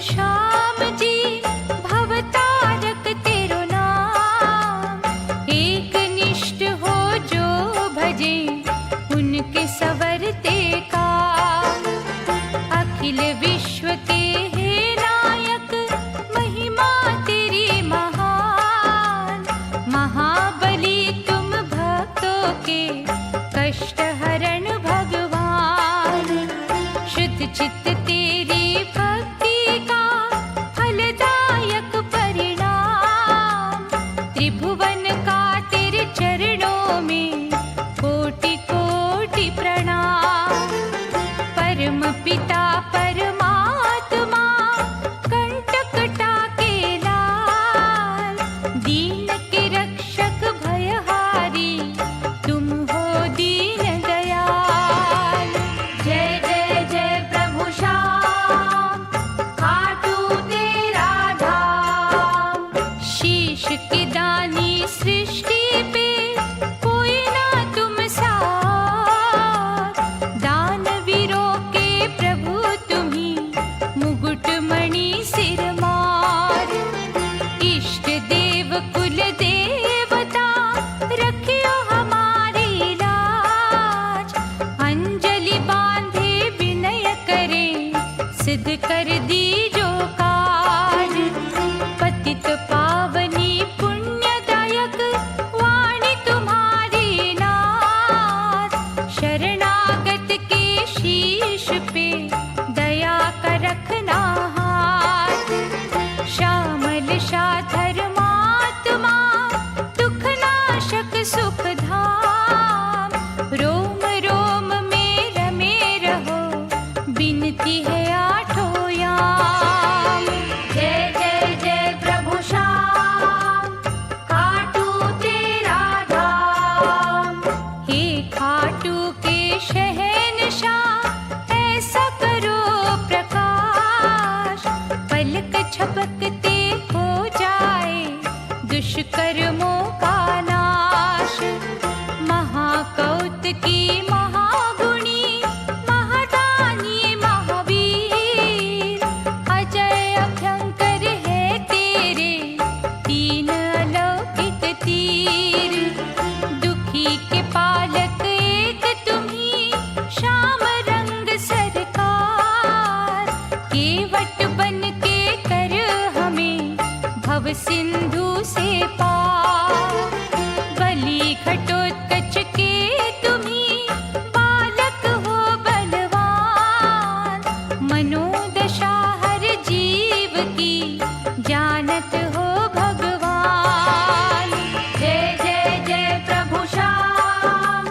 श्याम जी भवतारक तेरो नाम। एक निष्ठ हो जो भजे उनके सवरते काम। अखिल विश्व के हे नायक महिमा तेरी महान। महाबली तुम भक्तों के कष्ट हरण भगवान। शुद्ध चित्त तेरी भक्ति का फलदायक परिणाम। त्रिभुवन का तेरे चरणों में कोटि कोटि प्रणाम। परम पिता परमात्मा कंटक टाके लाल। दीन के रक्षक भयहारी तुम हो दीन दयाल। जय जय जय प्रभु श्याम खाटू तेरा धाम। शीश के दानी सृष्टि पे कोई ना तुम सा। दानवीरों के प्रभु तुम्ही मुकुट मणि सिर मार। इष्ट देव कुल देवता रखियो हमारी लाज। अंजलि बांधे विनय करे सिद्ध कर दीजो काज। पतित पावनी पुण्यदायक वाणी तुम्हारी नाथ। शरणागत के शीश पे दया का रखना हाथ। श्यामल शाह धर्मात्मा दुख नाशक सुख धाम। रोम रोम में रमे रहो बिनती है आठों याम। जय जय जय प्रभु श्याम खाटू तेरा धाम। हे खाटू के शहनशाह ऐसा करो प्रकाश। पलक झपकते हो जाए दुष्कर्मों का नाश। महाकौतुकी महागुणी महादानी महावीर। अजय अभयंकर है तेरे तीन अलौकिक तीर। दुखी के पालक एक तुम्ही श्याम रंग सरकार। केवट बन के कर हमें भव सिंधु से पार। बलि घटोत्कच के तुम्ही बालक हो बलवान। मनोदशा हर जीव की जानत हो भगवान। जय जय जय प्रभु श्याम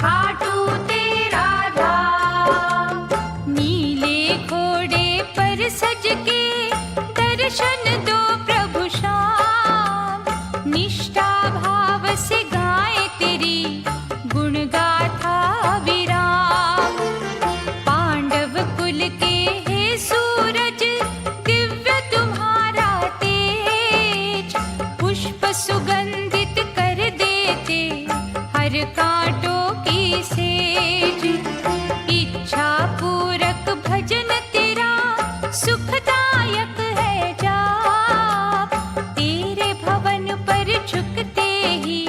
खाटू तेरा धाम। नीले घोड़े पर सज के दर्शन दो प्रभु श्याम। निष्ठा भाव से गाए तेरी गुण गाथा विराम। पांडव कुल के हे सूरज दिव्य तुम्हारा तेज। पुष्प सुगंधित कर देते हर कांटों की सेज। इच्छा पूरक भजन तेरा सुखदायक है जाप। तेरे भवन पर झुकते ही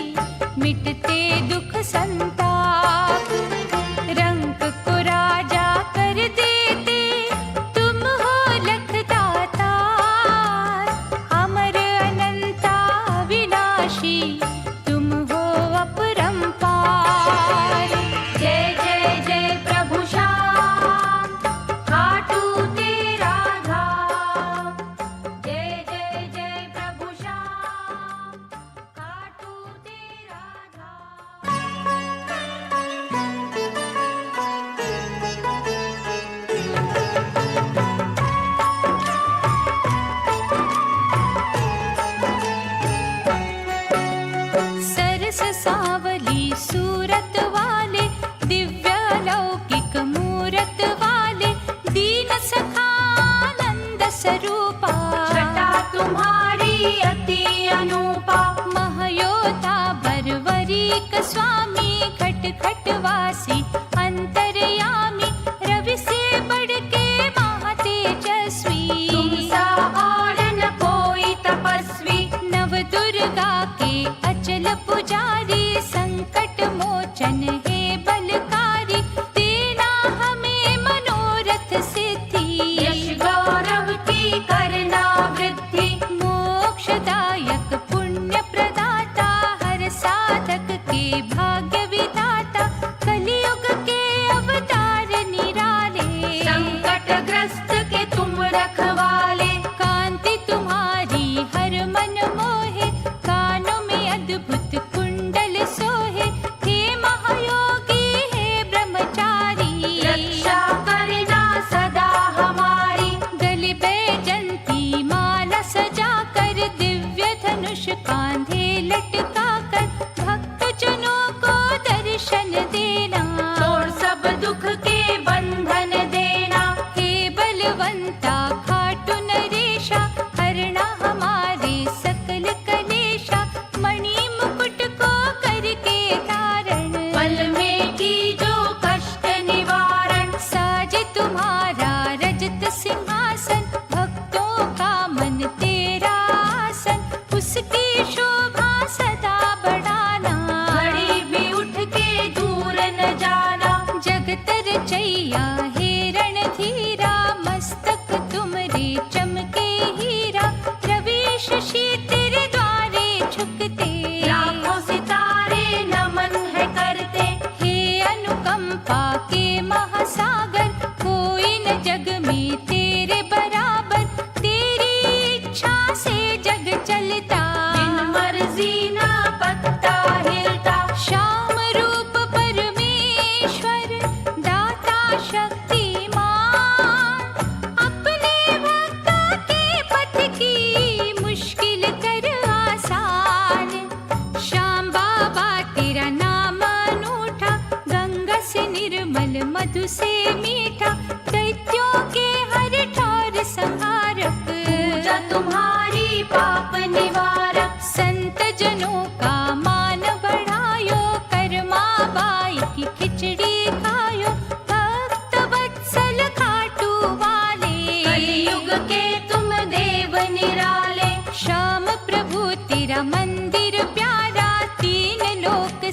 मिटते दुख संताप। रंग को राजा कर देते तुम हो लख दातार। अमर अनंता विनाशी तुम हो अपरंपार। जय जय जय प्रभु श्याम खाटू तेरा धाम। जय जय जय प्रभु श्याम खाटू तेरा धाम। सरस सावली सूरत वाले दिव्य लौकिक मूरत वाले। दीन सखानंद स्वरूपा छटा तुम्हारी अति अनूपा। महयोता बरवरीक स्वामी घट घट वासी अंतर्यामी। रवि से बढ़ के महातेजस्वी तुम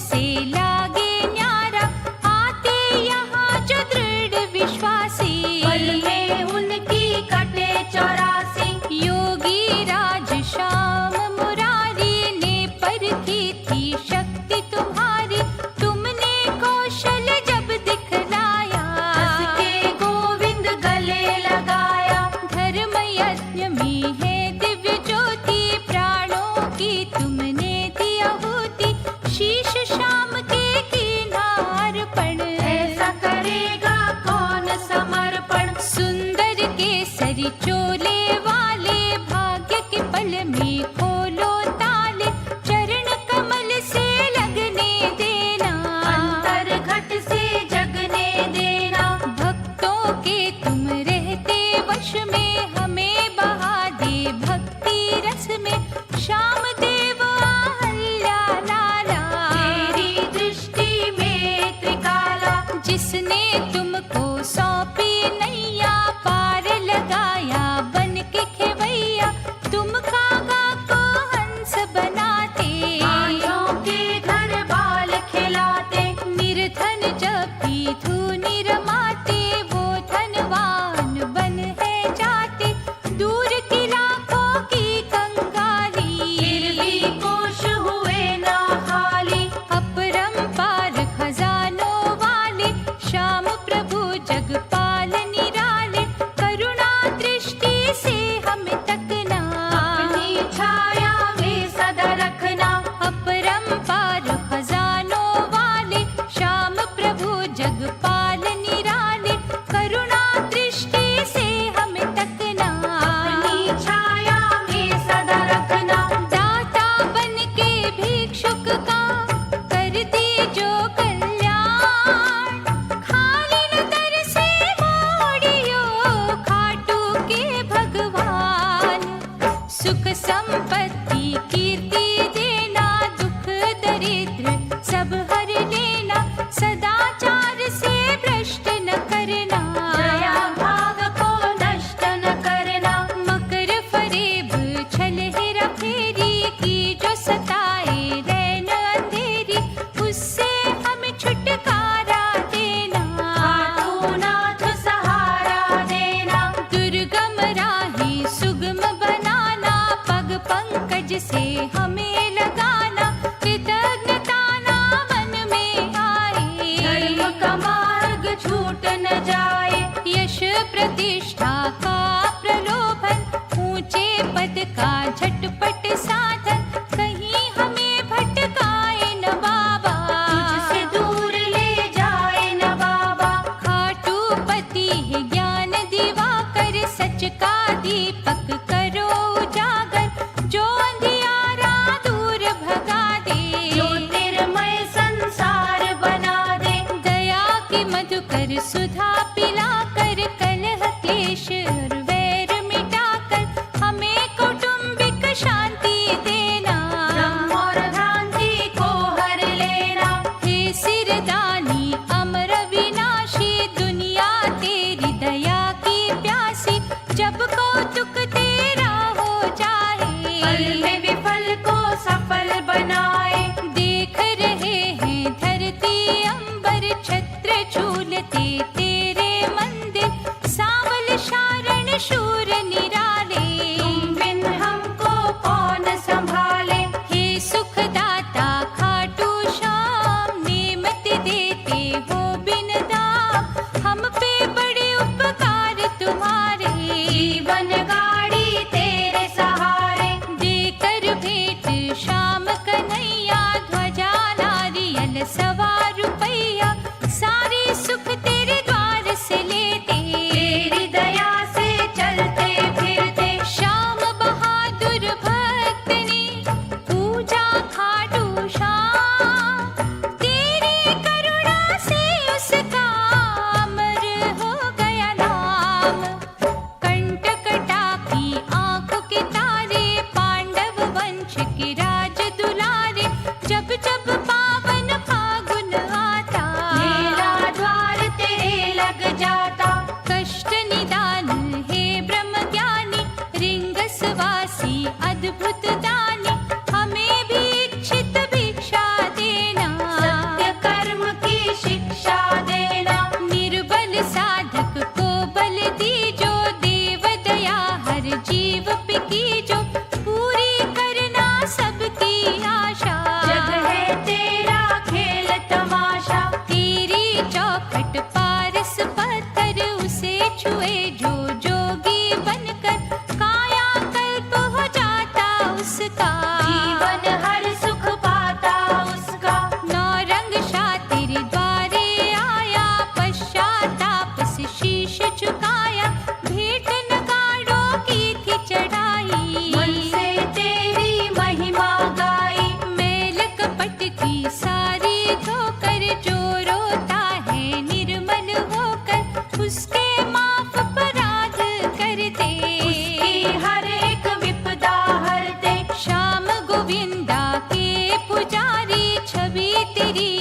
से लागे न्यारा, आते यहाँ जो दृढ़ विश्वासी, पल में उनकी कटे 84। योगी राज श्याम मुरारी ने परखी थी शक्ति तुम्हारी, तुमने कौशल जब दिखलाया, हंस के गोविंद गले लगाया। धर्म यज्ञ में है दिव्य ज्योति, प्राणों की तुमने दी आहुति, शीश श्याम के किनारपण, ऐसा करेगा कौन समर्पण। सुंदर केसरी चोले वाले, भाग्य के पल में खोलो ताले, चरण कमल से लगने देना, अंतर घट से जगने देना। भक्तों के तुम रहते वश में, हमें बहा दे भक्ति रस में, श्याम देव अहल्या लाला, तेरी दृष्टि में त्रिकाला। जिसने तुमको सौंपी नैया, पार लगाया बन के खेवैया, तुम कागा को हंस बनाते, आयों के घर बाल खिलाते। निर्धन जब भी धूनि रमाते, वो धनवान बन है जाते, दूर की लाखों की कंगाली, फिर भी कोश हुए ना खाली। अपरंपार खजानों वाले, श्याम प्रभु जगपाल निराले, करुणा दृष्टि से हमें तकना, अपनी छाया में सदा रखना। अपरंपार खजानों वाले, श्याम प्रभु जगपाल निराले, करुणा दृष्टि से हमें तकना, अपनी छाया में सदा रखना। दाता बन के भिक्षुक का कर दी जो कल्याण, खाली न दर से मोड़ियो खाटू के भगवान, सुख संपत्ति कीर्ति देना, दुख दरिद्र सब हर लेना, सदाचार से भ्रष्ट न करना, दया भाग को नष्ट न करना। मकर फरेब छल हेरा फेरी की जो सताए रैन अंधेरी, उससे हमें छुटकारा देना, खाटू नाथ सहारा देना। दुर्गम राही सुगम बनाना, पग पंकज से हमें लगाना, कृतज्ञता ना मन में आए, धर्म का मार्ग छूट न जाए। यश प्रतिष्ठा का प्रलोभन, ऊंचे पद का झटपट साधन, कहीं हमें भटकाए न बाबा, तुझसे दूर ले जाए न बाबा। खाटू पति है ज्ञान दिवाकर, सच का दीपक करो उजागर, जो अंधियारा दूर भगा दे, ज्योतिर्मय संसार बना दे। दया की मधुकर सुधा पिलाकर, कलह क्लेश और वैर मिटाकर, हमें कौटुंबिक शांति देना, भ्रम और भ्रांति को हर लेना। हे सिरदानी अमर विनाशी, दुनिया तेरी दया की प्यासी, जब कौतुक तेरा हो जाए, फल में विफल को सफल बनाए। देख रहे हैं धरती अंबर, छत्र झूलते तेरे मंदिर, सावल शारण शूर निराले, तुम बिन हमको कौन संभाले। हे सुखदाता खाटू श्याम, नेमत देते हो बिन दाम, हम पे बड़े उपकार तुम्हारे, जीवन गाड़ी तेरे सहारे। देकर भेंट श्याम कन्हैया, ध्वजा नारियल सवा रुपैया, सारे सुख तेरे द्वार से लेते, तेरी दया से चलते फिरते। श्याम बहादुर भक्त ने पूजा खाटू श्याम, तेरी करुणा से उसका अमर हो गया नाम, कंटकटा हुए जो जोगी बनकर, कायाकल्प हो जाता उसका, जीवन हर सुख पाता उसका। नौरंग शाह तेरे द्वारे आया, पश्चाताप से शीश झुकाया, भेंट नगाड़ों की थी चढ़ाई, मन से तेरी महिमा गाई। मैल कपट की सारी धोकर, जो रोता है निर्मल होकर, उसके माफ अपराध कर दे, उसकी हर एक विपदा हरते। श्याम गोविंदा के पुजारी, छवि तेरी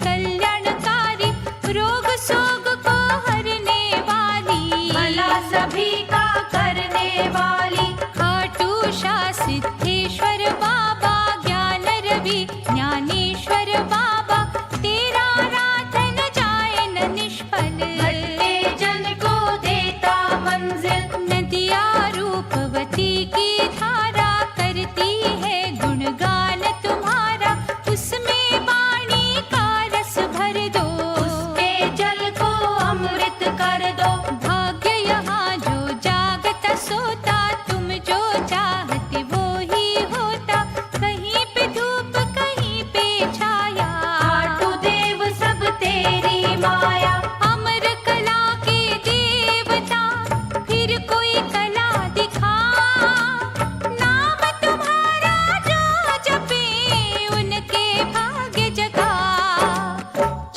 कल्याणकारी, रोग शोक को हरने वाली, भला सभी का करने वाली। खाटू शाह सिद्धेश्वर बाबा, ज्ञान रवि ज्ञानेश्वर बाबा, तेरा राधन जाए न निष्फल, भटके जन को देता मंजिल। नदिया रूपवती की धारा, करती है गुणगान तुम्हारा, उसमें वाणी का रस भर दो, उसके जल को अमृत कर दो। भाग्य यहाँ जो जागता सोता, तुम जो चाहते वो ही होता, कहीं पे धूप कहीं पे छाया, खाटू देव सब तेरी माया। अमर कला के देवता, फिर कोई कला दिखा, नाम तुम्हारा जो जपे, उनके भाग्य जगा,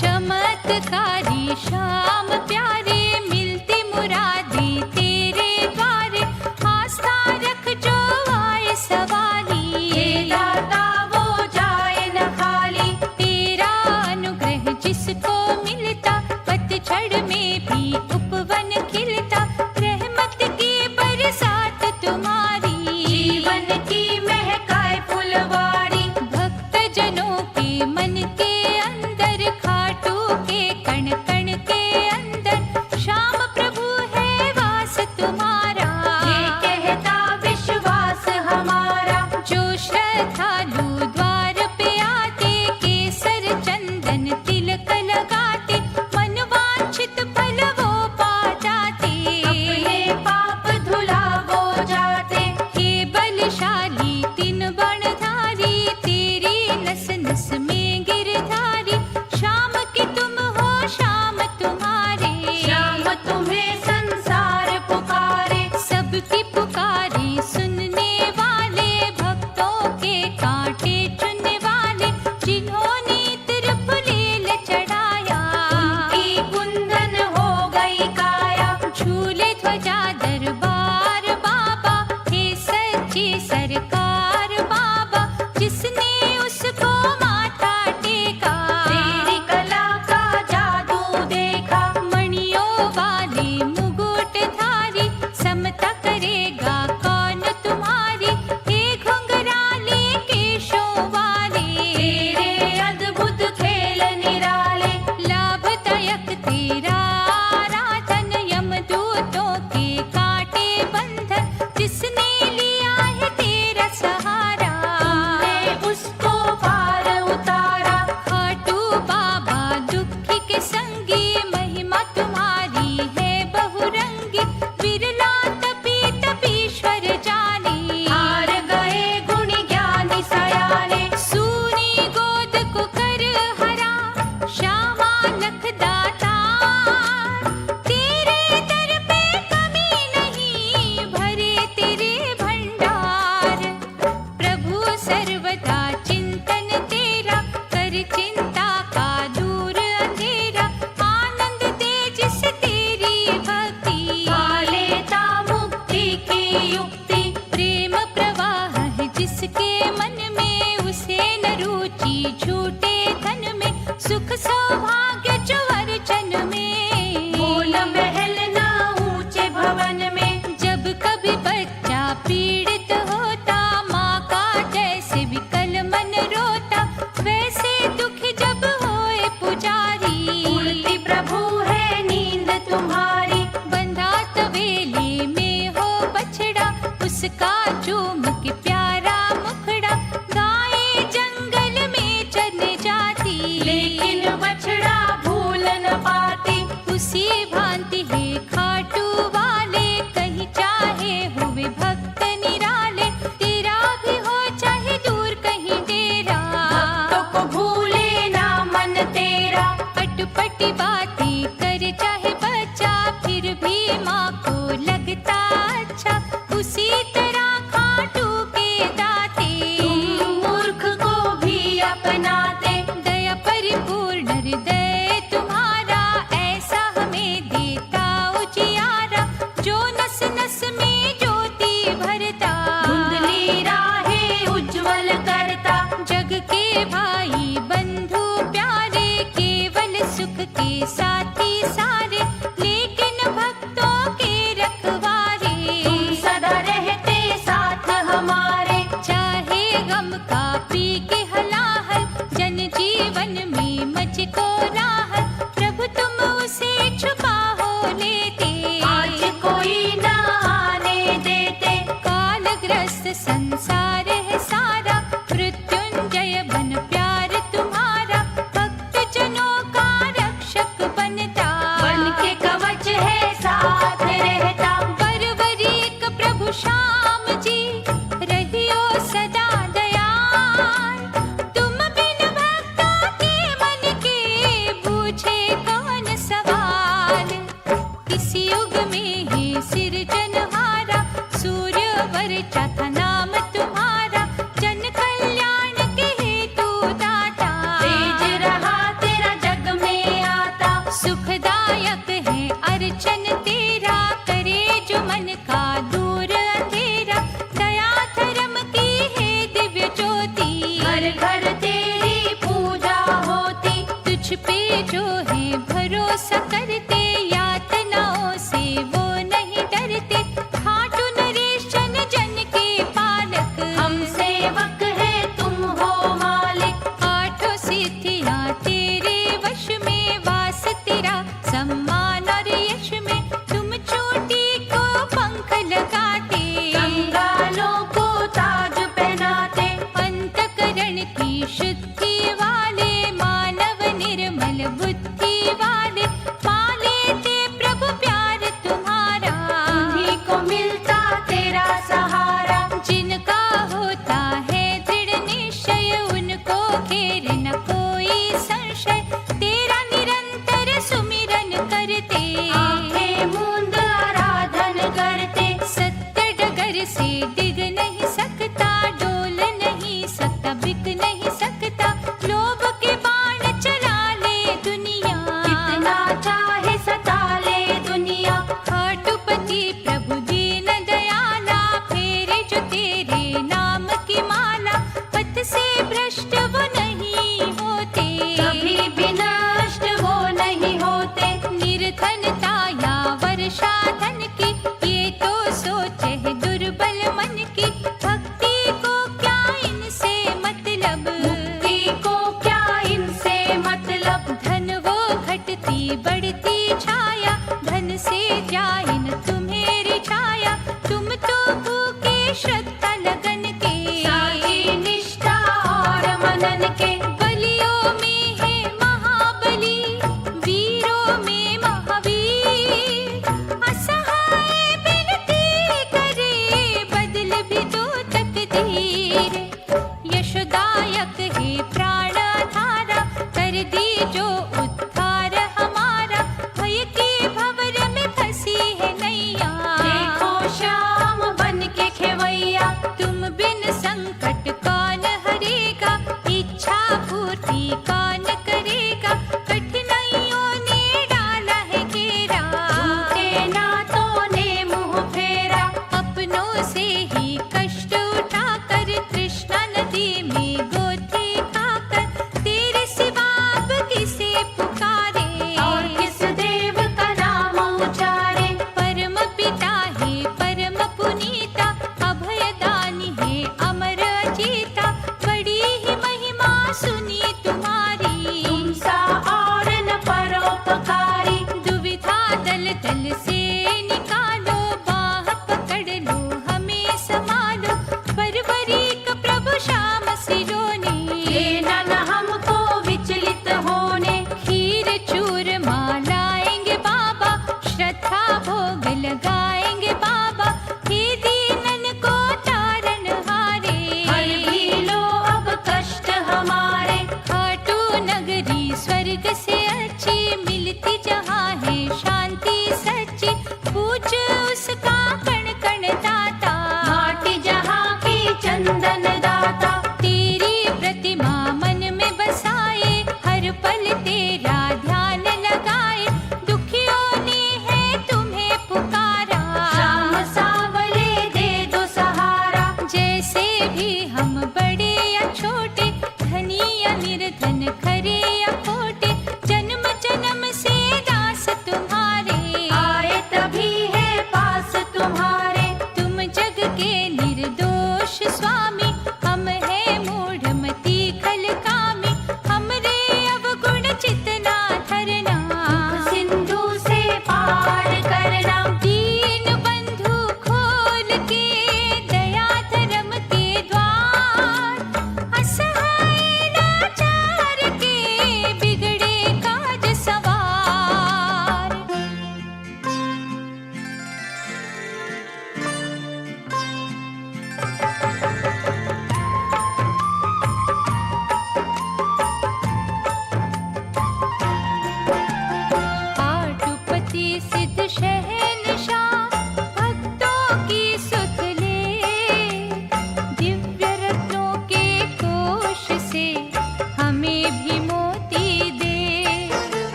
चमत्कारी श्याम प्यारे, मिलती मुरादी तेरे द्वारे, आस्था रख जो आए सवाली, ये दाता वो जाए न खाली। तेरा अनुग्रह जिसको मिलता, पतझड़ में भी उपवन खिलता, रहमत की बरसात तुम्हारी, जीवन की महकाए फुलवारी। भक्त जनों के मन के अंदर, खाटू के कण कण के अंदर, श्याम प्रभु है वास तुम्हारा, ये कहता विश्वास हमारा। जो श्रद्धालु द्वार पे आते, केसर चंदन तिलक लगाते, मनवांछित फल वो पा जाते, अपने पाप धुला वो जाते। हे बलशाली तीन बाणधारी, तेरी नस नस में गिरधारी, श्याम की तुम हो श्याम तुम्हारे, श्याम तुम्हें संसार पुकारे। सबकी पुकारे सुनने वाले, भक्तों के कांटे चुनने वाले, जिन्होंने त्रिपुलील चढ़ाया, उनकी कुंदन हो गई काया। झूले ध्वजा दरबार बाबा, हे सच्ची सरकार बाबा, जिसने उसको माथा टेका, तेरी कला का जादू देखा। मणियों वाले मुकुटधारी, समता करेगा कौन तुम्हारी, हे घुंघराले केशों वाले, तेरे अद्भुत खेल निराले। लाभदायक तेरा आराधन, यमदूतों के जिसको राहत प्रभु तुम उसे छुपा हो लेते। आज कोई न आने देते। कालग्रस्त संसार है सारा, मृत्युंजय बन प्यार तुम्हारा, भक्त जनों का रक्षक बनता। बन के कवच है साथ रहता। परवरीक प्रभु श्याम जी रहियो सदा दयाल, तुम बिन भक्तों के मन के पूछे कौन सवाल। इस युग में है सिरजनहारा, सूर्यवर था नाम तुम्हारा, जन कल्याण के हेतु दाता। तेज रहा तेरा जग में आता। सुखदायक है अर्चन तेरा, करे जो मन का दूर अंधेरा, दया धर्म की है दिव्य ज्योति। घर घर तेरी पूजा होती। तुझ पे जो है भरोसा करते, यातनाओं से वो नहीं डरते। खाटू नरेश जन जन के पालक, हम सेवक है तुम हो मालिक। आठों सिद्धियाँ तेरे वश में, वास तेरा सम्मान और यश में, तुम चोटी को पंख लगाते। कंगालों को ताज पहनाते। अंतकरण की शुद्धि वाले, मानव निर्मल बुद्धि वाले, पाले थे प्रभु प्यार तुम्हारा। उन्हीं को मिलता तेरा सहारा। जिनका होता है दृढ़ निश्चय, उनको घेरे न कोई संशय, तेरा निरंतर सुमिरन करते। आंखें मूंद आराधन करते। सत्य डगर से डिग नहीं सकता, डोल नहीं सकता, बिक नहीं सकता, लोभ के बाण चला ले दुनिया। कितना चाहे सता ले दुनिया। खाटुपति प्रभु दीन दयाला, फेरे जो तेरे नाम की माला, पथ से भ्रष्ट वो नहीं होते। कभी भी नष्ट वो नहीं होते। निर्धनता या वर्षा धन की, ये तो सोच है दुर्बल मन की, भक्ति को क्या इनसे मतलब। मुक्ति को क्या इनसे मतलब। धन वो घटती बढ़ती छाया, धन से जाए न तुम्हें छाया, तुम तो भूखे श्रद्धा लगन के। साची निष्ठा और मनन के। बलियों में है महाबली, वीरों में महावीर, असहाय विनती करे, बदल भी दो तकदीर। यशोदायक है प्राण धारा, कर दी जो उद्धार हमारा, भय के भंवर में फंसी है नैया। देखो श्याम बन के खेवैया। तुम बिन संकट कौन हरेगा, इच्छा पूर्ति कौन करेगा, कठिनाइयों ने डाला है घेरा। झूठे नातों ने मुंह फेरा। अपनों से ही कष्ट उठाकर, तृष्णा नदी में गोते खाकर, तेरे सिवा अब किसे पुकारे। और किस देव का नाम उचारे। परम पिता है परम पुनीता, अभयदानी है अमर अजीता, बड़ी ही महिमा सुनी तुम्हारी। तुम सा और न परोपकारी। दुविधा दल दल से निकालो, बाह पकड़ लो हमें संभालो, परवरीक प्रभु श्याम सिरोने। देना न हमको विचलित होने। खीर चूर लाएंगे बाबा, श्रद्धा भोग लगाएंगे बाबा, हे दीनन को तारन हारे। हर भी लो अब कष्ट हमारे। खाटू नगरी स्वर्ग से अच्छी, मिलती जहाँ है शांति सच्ची, पूज उसका कण कण दाता। माटी जहाँ की चंदन दाता। तेरी प्रतिमा मन में बसाए, हर पल तेरा ध्यान लगाए, दुखियों ने है तुम्हें पुकारा। श्याम सावले दे दो सहारा। जैसे भी हम बड़े या छोटे, धनी या निर्धन, खरे या खोटे, जन्म जन्म से दास तुम्हारे। आए तभी है पास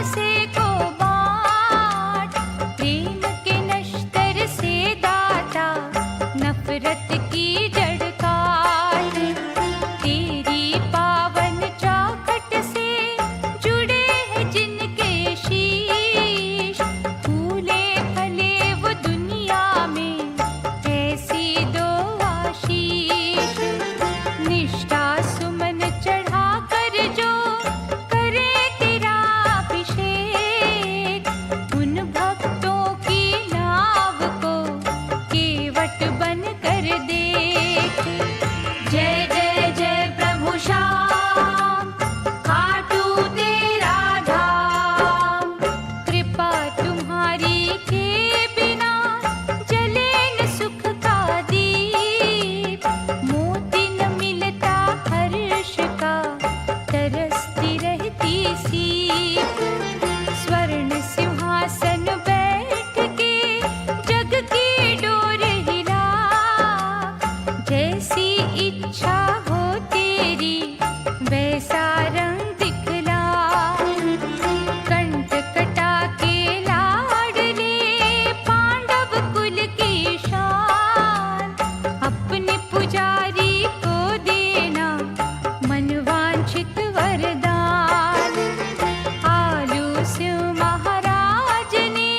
से को बाँट, प्रेम के नश्तर से दाता नफरत की जड़ काट। तेरी पावन चौखट से जुड़े हैं जिनके शीश, फूले फले वो दुनिया में ऐसी दो आशीष। निष्ठा सुमन चढ़ा कर जो करे तेरा अभिषेक, उन भक्तों की नाव को केवट बन कर देख। जय जय जय प्रभु श्याम, खाटू तेरा धाम। कृपा तुम्हारी के बिना जले न सुख का दीप, मोती न मिलता हर्ष का तरसती रहती सीप। स्वर्ण सिंहासन बैठ के जग की डोर हिला, जैसी इच्छा हो तेरी वैसा रंग दिखला। कंठ कटा के लाडले पांडव कुल की शान, अपने पुजारी को देना मनवांछित वरदान। आलू सिंह महाराज ने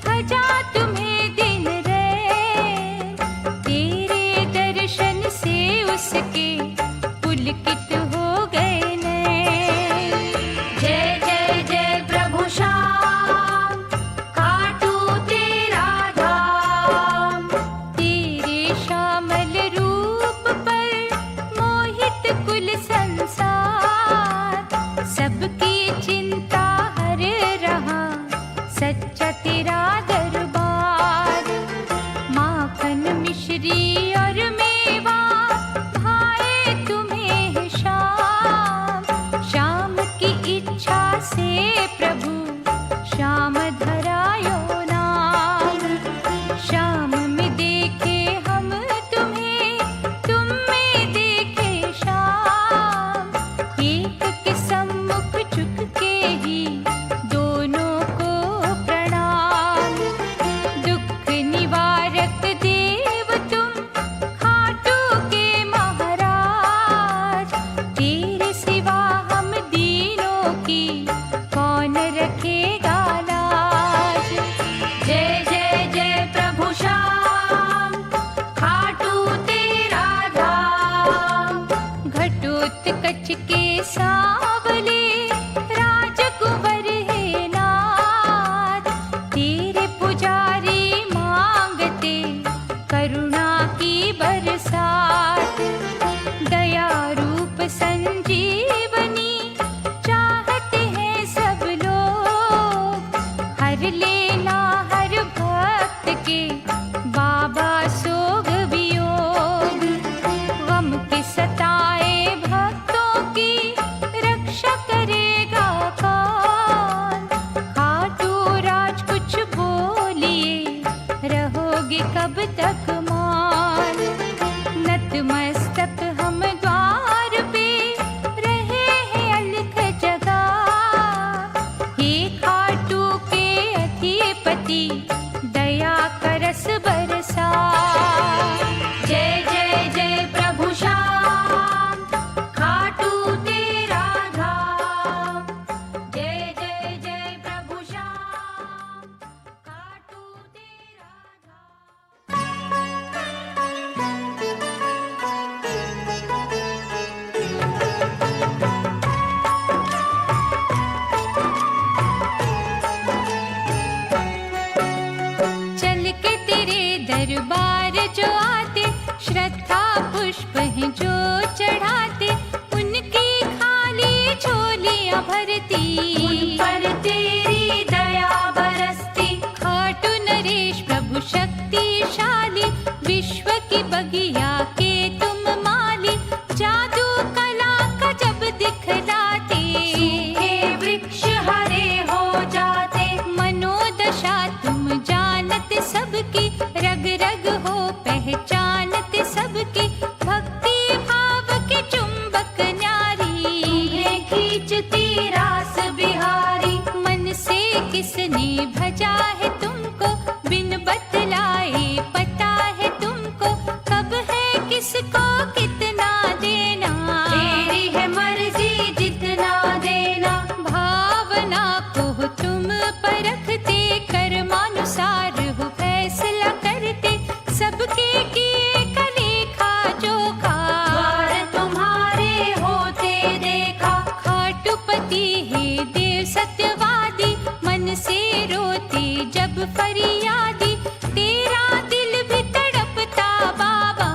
भजा तुम्हें दिन रैन, तेरे दर्शन से उसके पुलकित हो गए नैन। जय जय जय प्रभु श्याम, खाटू तेरा धाम। तेरे श्यामल रूप पर मोहित कुल संसार, सबकी चिंता हर रहा सच्चा तेरा दरबार। माखन मिश्री और मेवा भाए तुम्हें शाम, शाम की इच्छा से प्रभु श्याम धरायो नाम। श्याम में देखे हम तुम्हें, तुम में देखे श्याम, एक के सम्मुख झुक के ही दोनों को प्रणाम। दुख निवारक देव तुम खाटू के महाराज, तेरे सिवा हम दीनों की कौन रखेगा लाज। जय जय जय प्रभु श्याम, खाटू तेरा धाम। घटोत्कच के सांवले राजकुंवर है नाथ, तेरे पुजारी मांगते करुणा की बरसात। दया रूप संजीवनी चाहते हैं सब लोग, हर लेना हर भक्त के बाबा सोग वियोग। गम के सताए भक्तों की रक्षा करेगा कौन, खाटू राज कुछ बोलिए रहोगे कब तक मान। नतमस्तक हम द्वार पे रहे हैं अलख जगा, हे खाटू के अधिपति दया करस बरसा। जय जय जय प्रभु श्याम, खाटू तेरा धाम। जय जय जय प्रभु श्याम, खाटू तेरा धाम। चल के तेरे दरबार जो आते, श्रद्धा पुष्प हैं जो चढ़ाते, उनकी खाली झोलियां भरती, उन पर तेरी दया बरसती। खाटू नरेश प्रभु शक्तिशाली, विश्व की बगिया के तुम माली, जादू कला का जब दिखलाते, सूखे वृक्ष हरे हो जाते। मनोदशा तुम जानते सबकी, रग रग हो पहचानते सबकी, भक्ति भाव के चुंबक न्यारी, तुम्हें खींचती रास बिहारी। मन किसने भजा है तुमको, बिन बतलाए पता है तुमको, कब है किसको कितना देना। तेरी है मर्जी जितना देना। भावना को तुम परखते, कर्मानुसार हो फैसला करते, सबके किए का लेखा जोखा। द्वार तुम्हारे होते देखा। खाटुपति है देव सत्यवादी, मन से रोते जब फरियादी, तेरा दिल भी तड़पता बाबा।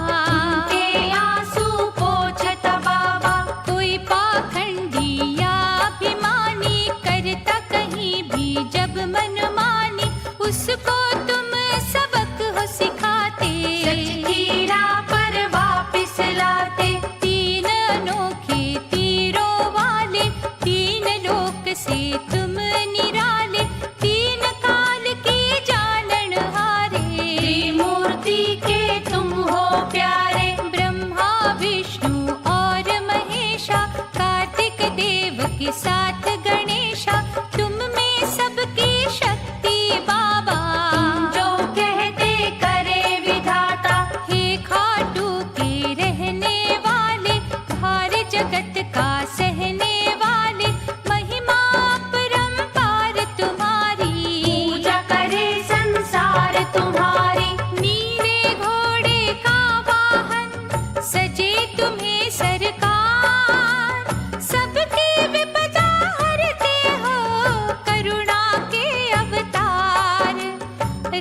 के आंसू पोंछता बाबा। कोई पाखंडी या अभिमानी करता कहीं भी जब मनमानी, उसको तुम सबक हो सिखाते। सच की राह पर वापिस लाते। तीन अनोखे तीरों वाले, तीन लोक से तुम निराले, तीन काल की जाननहारे। त्रिमूर्ति के तुम हो प्यारे। ब्रह्मा विष्णु और महेशा, कार्तिक देव के साथ गणेशा, तुम में सबकी शक्ति बाबा। जो कहते करे विधाता। हे खाटू के रहने वाले, भार जगत का सहने वाले, महिमा अपरंपार तुम्हारी। पूजा करे संसार तुम्हारी। नीले घोड़े का वाहन, सजे तुम्हें सरकार, सबकी विपदा हरते हो, करुणा के अवतार।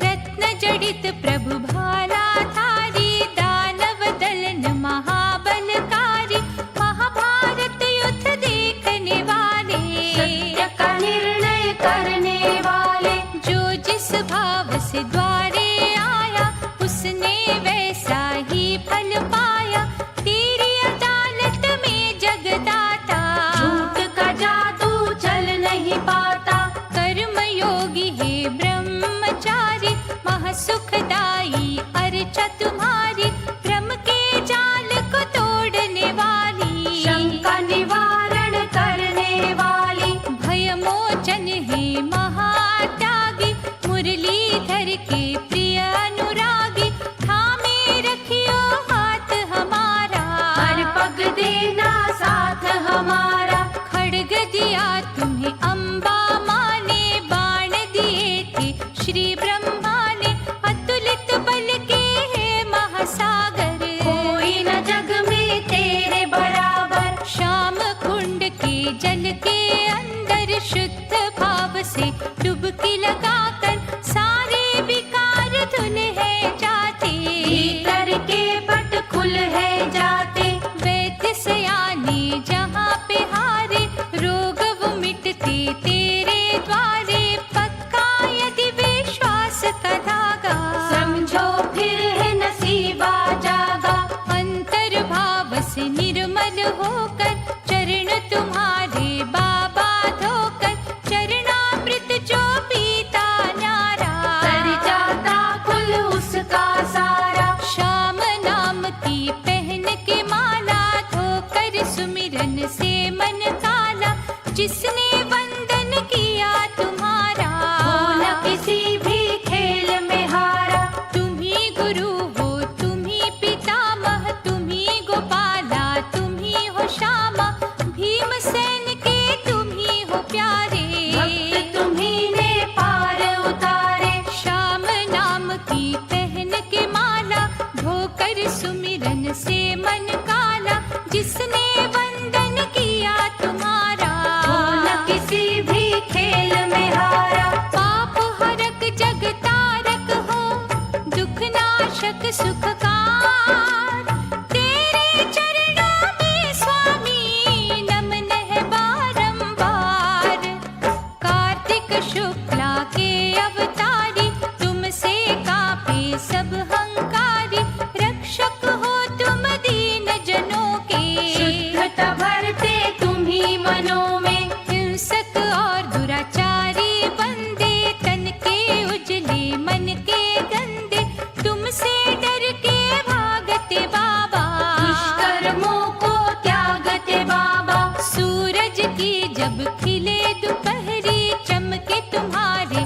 रत्न जड़ित प्रभु भाला धारी, दानव दलन महाबलकारी, महाभारत युद्ध देखने वाले। सत्य का निर्णय करने वाले। जो जिस भाव से द्वारे आया, उसने वैसा ही फल पाया, तेरी अदालत में जगदाता। झूठ का जादू चल नहीं पाता। कर्म योगी है ब्रह्मचारी, महासुखदाई अर्चा तुम्हारी, भ्रम के जाल को तोड़ने वाली। शंका निवारण करने वाली। भय मोचन है महात्यागी, मुरलीधर के प्रिय अनुरागी, थामे रखियो हाथ हमारा। हर पग देना साथ हमारा। खड्ग दिया तुम्हें अम्बा माँ ने, बाण दिए थे श्री ब्रह्मा ने, अतुलित बल के है महासागर। कोई न जग में तेरे बराबर। श्याम कुंड के जल के अंदर, शुद्ध भाव से डुबकी लगाकर, सारे विकार धुल है जाते। भीतर के पट खुल है जाते। वैद्य सयाने जहाँ पे हारे, रोग वो मिटते तेरे द्वारे, पक्का यदि विश्वास का धागा। समझो फिर है नसीबा जागा। अंतर भाव से निर्मल होकर, चरण तुम्हारे बाबा धोकर, चरणामृत जो पीता न्यारा। कर जाता खुल उसका सारा। श्याम नाम की पहन के माला, धोकर सुमिरन से मन काला, जिसने वंदन किया तुम्हारा। हो न किसी भी खेल में हारा। तुम ही गुरु हो, तुम ही पितामह, तुम ही गोपाला, तुम ही हो श्यामा, भीमसेन के तुम ही हो प्यारे। भक्त तुम्ही ने पार उतारे। श्याम नाम की पहन के माला, धोकर सुमिरन से मन काला, जिसने वंदन किया तुम्हारा। हो न किसी भी खेल में हारा। पाप हरक जग तारक हो, दुख नाशक सुखकार, तेरे चरणों में स्वामी नमन है बारंबार। कार्तिक शुक्ला के अवतारी, तुमसे कांपे सब हंकारी, रक्षक हो तुम दीन जनों के। शुद्धता भरते तुम्ही मनों में। हिंसक और दुराचारी बंदे, तन के उजले मन के गंदे, तुमसे डर के भागते बाबा। दुष्कर्मों को त्यागते बाबा। सूरज की जब खिले दोपहरी, चमके तुम्हारे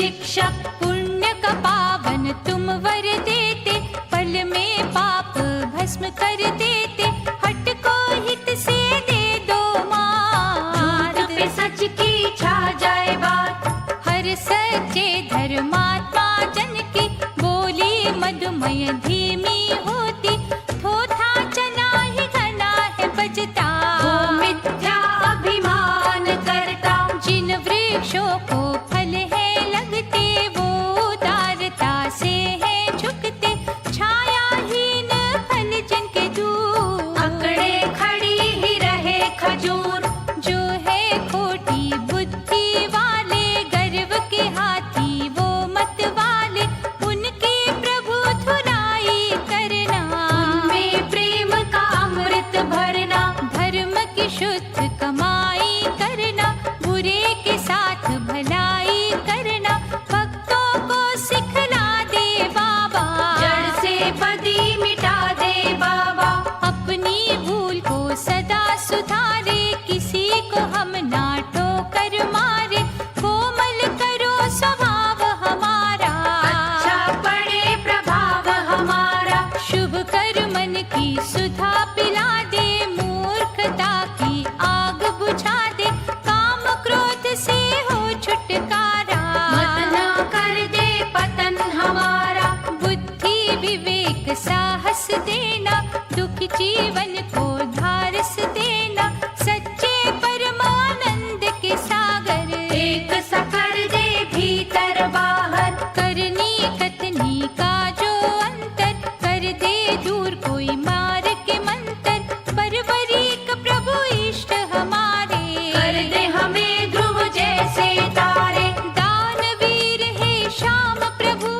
शिक्षक। पुण्य का पावन तुम वर देते, पल में पाप भस्म कर देते। हट को हित से दे दो मात, झूठ पे सच की छा जाए बात। हर सच्चे धर्मात्मा जन की बोली मधुमय धीमी होती। थोथा चना ही घना है बजता, वो मिथ्या अभिमान करता। जिन वृक्षों को फल है लगते, वो उदारता से है झुकते। छायाहीन फल जिनके दूर, अकड़े खड़ी ही रहे खजूर। जो है खोटी बुद्धि वाले, गर्व के हाथी वो मत वाले। उनकी प्रभु धुलाई करना, उनमें प्रेम का अमृत भरना। धर्म की शुद्ध कमाई करना, बुरे के साथ भलाई करना। भक्तों को सिखला दे बाबा, जड़ से बदी मिटा दे बाबा। अपनी भूल को सदा सुधारे, किसी को हम ना टोकर मारे। कोमल करो स्वभाव हमारा, अच्छा पड़े प्रभाव हमारा। शुभ कर मन की सुधा पिला दे, मूर्खता की आग बुझा दे। काम क्रोध से हो छुटकारा, मत ना कर दे पतन हमारा। बुद्धि विवेक साहस देना, दुख जीवन को धारस देना। सच्चे परमानंद के सागर, एक सकर दे भीतर बाहर। करनी कतनी का जो अंतर, कर दे दूर कोई मार के मंतर। परवरीक प्रभु इष्ट हमारे, कर दे हमें ध्रुव जैसे तारे। दानवीर है श्याम प्रभु,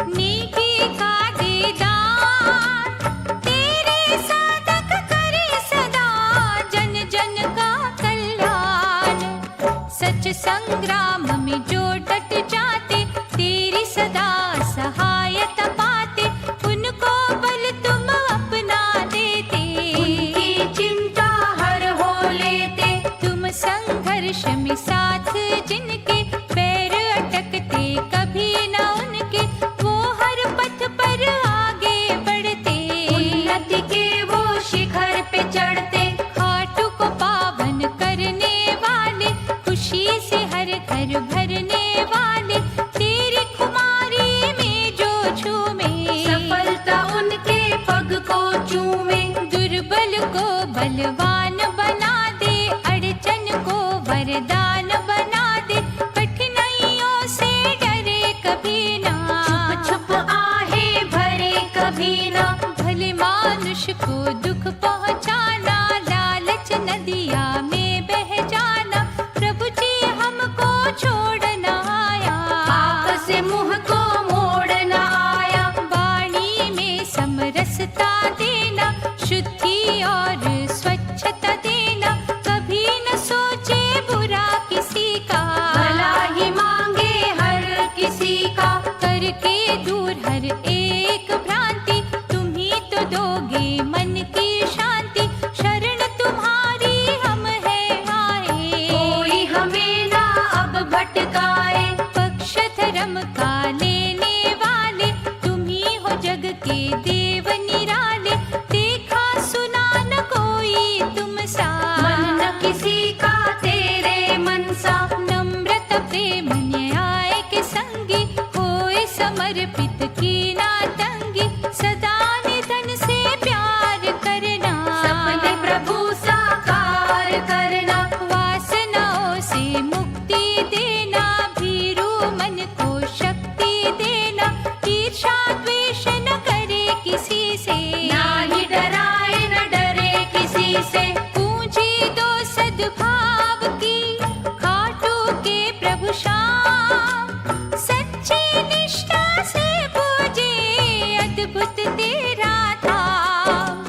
नेकी का दे दान। तेरे साधक करे सदा, जन जन का कल्याण। सच संग्राम में जो डट जाते, तेरी सदा सहायता पाते। उनको बल तुम अपना देते, उनकी चिंता हर हो लेते। तुम संघर्ष में साथ जिनके, पैर अटकते कभी न उनके। वो हर पथ पर आगे बढ़ते, उन्नति के वो शिखर पे चढ़ते। खाटू को पावन करने वाले, खुशी से हर घर भरने वाले। तेरी खुमारी में जो झूमे, सफलता उनके पग को चूमे। दुर्बल को बलवान बना दे, अड़चन को वरदान बना दे। कठिनाइयों से डरे कभी ना, छुप छुप आहे भरे कभी ना। भले मानुष को दुख पहुंचाना, लालच नदिया में बह जाना। प्रभु जी हमको छोड़ना आया, पाप से मुंह को मोड़ना आया। वाणी में समरसता देना, शुद्धि और स्वच्छता देना। कभी न सोचे बुरा किसी का, भला ही मांगे हर किसी का। करके दूर हर एक भ्रांति, तुम ही तो दोगे मन की शांति। शरण तुम्हारी हम है आए, कोई हमें ना अब भटकाए। पक्ष धर्म का लेने वाले, तुम ही हो जग के देव निराले। देखा सुना न कोई तुम सा, मन न किसी का तेरे मन सा। नम्रता प्रेम न्याय के संगी, होए समर्पित की ना तंगी। सदा निधन से प्यार करना, सपने प्रभु साकार करना। वासनाओं से मुक्ति देना, भीरू मन को शक्ति देना। ईर्ष्या द्वेष न करे किसी से, ना ही डराए न डरे किसी से। पूंजी दो सद्भाव की, खाटू के प्रभु श्याम। सच्ची निष्ठा से पूजे, अद्भुत तेरा धाम।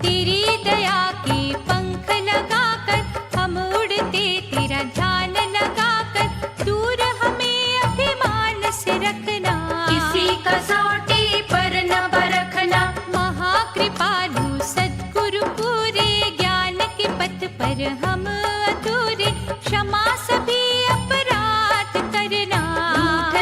तेरी दया के पंख लगाकर, हम उड़ते तेरा ध्यान लगाकर। दूर हमें अभिमान से रखना, किसी कसौटी पर न परखना। महाकृपालु सद्गुरु पूरे, ज्ञान के पथ पर हम अधूरे। क्षमा सभी अपराध करना, रूठ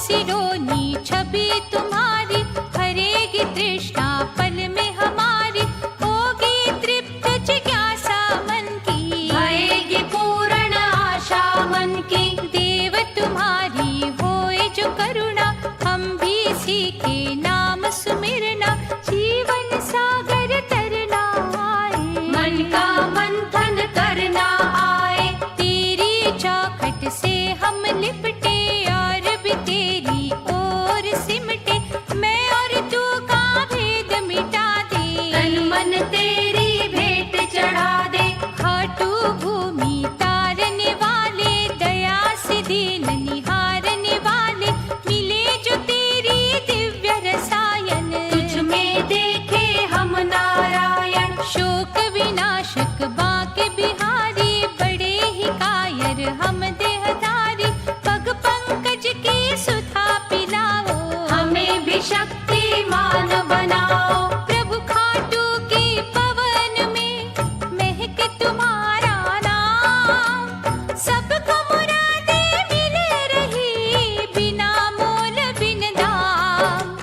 सिरोनी छवि तुम्हारी, हरेगी तृष्णा पल में हमारी, होगी तृप्त जिज्ञासा मन की, भएगी पूर्ण आशा मन की। देव तुम्हारी होए जो करुणा, हम भी सीखे नाम सुमिरना, जीवन सागर तरना आए, मन का मंथन करना आए। तेरी चौखट से हम लिपटे और भी तेरी ओर सिमटे, मैं और तू का भेद मिटा दे, तन मन तेरी भेंट चढ़ा दे। खाटू भूमि तारने वाले, दया से दीन निहारने वाले, मिले जो तेरी दिव्य रसायन, तुझ में देखे हम नारायण। शोक विनाशक बाके बिहारी, बड़े ही कायर हम देहधारी, पग पंकज की सुधा पिलाओ, हमें भी शक्तिमान बनाओ। प्रभु खाटू की पवन में महके तुम्हारा नाम, सबको मुरादे मिल रही बिना मोल बिन दाम,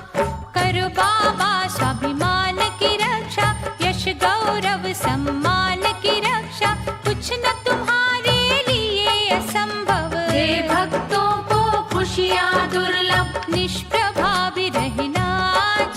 करो बाबा स्वाभिमान की रक्षा, यश गौरव सम्मान की रक्षा, कुछ न तुम्हारे लिए असंभव, दे भक्तों को खुशियाँ दुर्लभ। निष्प्रभावी रहना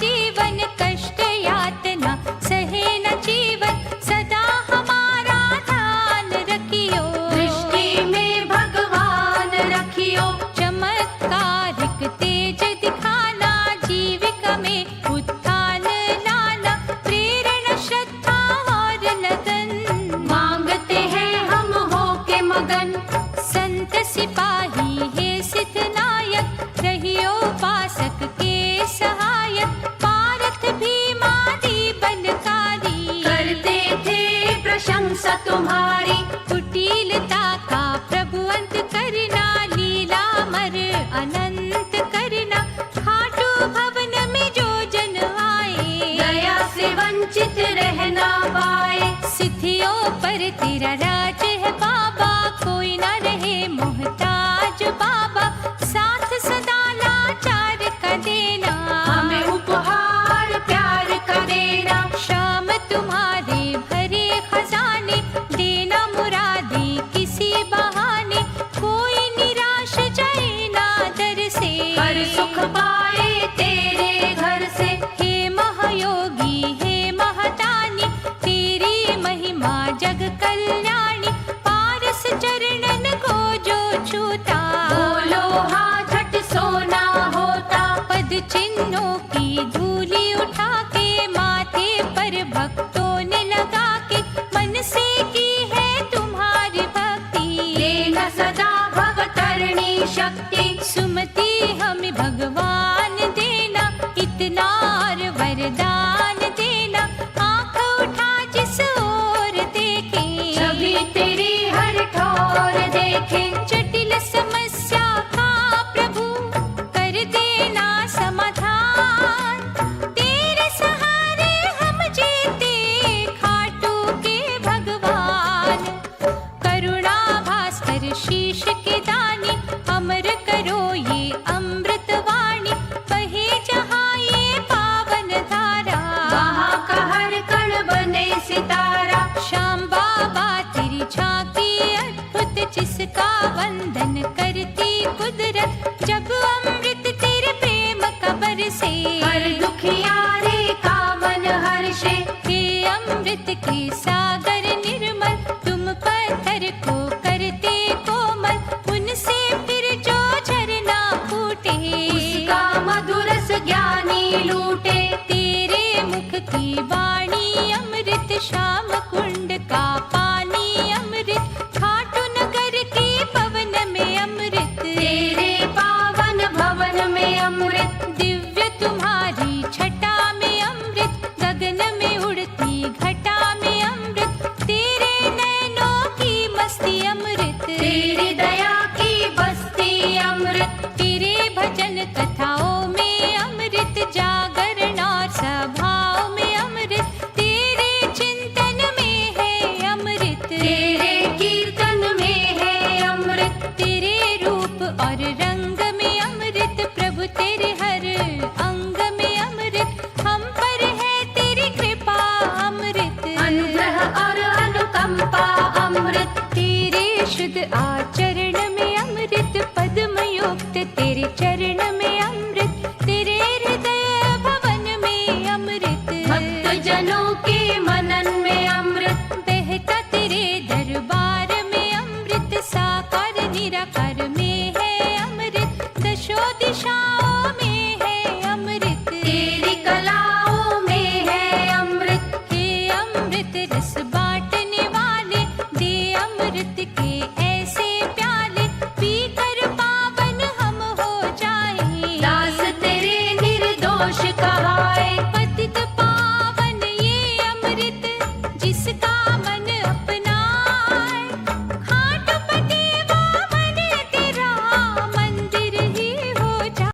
जीवन, कष्ट यातना सहे न जीवन, सदा हमारा ध्यान रखियो, दृष्टि में भगवान रखियो। चमत्कारिक तेज दिखाना, जीविका में उत्थान लाना, प्रेरणा श्रद्धा और लगन, मांगते हैं हम हो के मगन। संत सिपाही है सिद्ध नायक, रहियो पासक के सहायक, पारथ भीमादि बलकारी, करते थे प्रशंसा तुम्हारी। कुटिलता का प्रभु अंत करना, लीला मर अनंत करना, खाटू भवन में जो जन आए, दया से वंचित रहना पाए। सिद्धियों पर तेरा राज है बाबा, कोई न रहे मोहताज बाबा, साथ सदा लाचार का देना, हमें उपहार प्यार का देना। शाम तुम्हारे भरे खजाने, देना मुरादे किसी बहाने, कोई निराश जाए ना दर से, हर सुख पाए तेरे घर से। हे महायोगी हे महादानी, तेरी महिमा जग कल्याणी, पारस चरणन को जो छूता, बोलो हाँ झट सोना होता। पद चिन्हों की धूली उठा के, माथे पर भक्तों ने लगा के, मन से की है तुम्हारी भक्ति, देना सदा भवतरणी शक्ति। सुमति हमें भगवान देना, इतना और वरदान देना, आँख उठा जिस ओर देखे, छवि तेरी हर ठोर देखे। जटिल समस्या का प्रभु कर देना समाधान, तेरे सहारे हम जीते खाटू के भगवान, करुणा भास्कर शीश के दानी, अमर करो ये अमृत वाणी, बहे जहाँ ये पावन धारा, वहाँ का हर कण बने सितारा। श्याम बाबा तेरी झांकी अद्भुत, जिसका वंदन करती कुदरत, जब अमृत तेरे प्रेम का बरसे, हर दुखियारे का मन हर्षे। हे अमृत के सागर निर्मल, तुम पत्थर को करते कोमल, उनसे फिर जो झरना फूटे, उसका मधुरस ज्ञानी लूटे। तेरे मुख की वाणी अमृत, श्याम कुंड का पानी अमृत, खाटू नगर के पवन में आचरण में अमृत, पद्म युक्त तेरे चरण में अमृत, तेरे हृदय भवन में अमृत, भक्त जनों के मनन में अमृत, बहता तेरे दरबार में अमृत, साकार निराकार में है अमृत, दशो दिशाओं में है अमृत, तेरी कलाओं में है अमृत। हे अमृत रस बांटने वाले, दे अमृत के ऐसे प्याले, पीकर पावन हम हो जाएं। दास तेरे निर्दोष